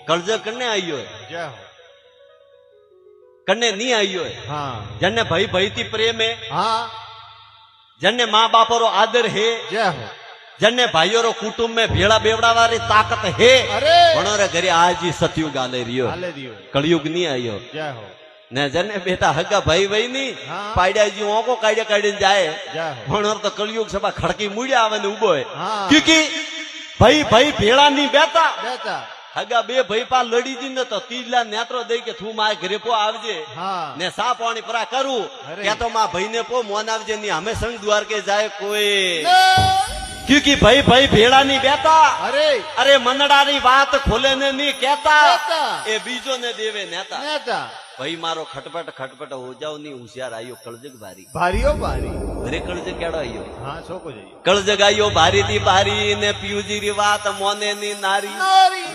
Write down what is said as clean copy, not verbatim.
કળજ કને આવ્યો જય હો કને નહીં આવ્યો હા જેને ભાઈ ભાઈ થી પ્રેમ હે હા જેને મા બાપરો આદર હે જય હો જેને ભાઈઓરો કુટુંબ में ભેળા બેવડા વાળી તાकत હે અરે ભણોરે ઘરે આજી સતયુગ આલે રહ્યો હાલે દિયો કળયુગ નહીં આવ્યો જય હો ને જેને બેટા હગા ભાઈ ભાઈ ની હા. પાડ્યાજી ઓકો કાઢ્યા કાઢીને જાય જય હો ભણોર તો કળયુગ સભા ખડકી મૂડ્યા આવે ને ઉભો હે હા ક્યુકી ભાઈ ભાઈ ભેળા ની બેતા બેટા હગા બે ભાઈ પા લડી દી ને તો તીજલા નેત્રો દઈ કે તું મારા ઘરે પો આવજે હા ને સા પાણી પરા કરું અરે. કે તો માં ભાઈ ને પો મોન આવજે ની અમે સંગ દ્વારકે જાય કોઈ ક્યુકી ભાઈ ભાઈ ભેળા ની બેતા અરે અરે મનડાની વાત ખોલે ને નહીં કેતા કેતા. એ બીજો ને દેવે નેતા નેતા ભાઈ મારો ખટપટ ખટપટ હો જાવ ની હોશિયાર આયો કળજગ ભારી ભારીઓ ભારી ઘરે કળજગ કેડો આયો હા છોકો જઈ કળજગ આયો ભારી થી ભારી ને પિયુજી રી વાત મોને ની નારી નારી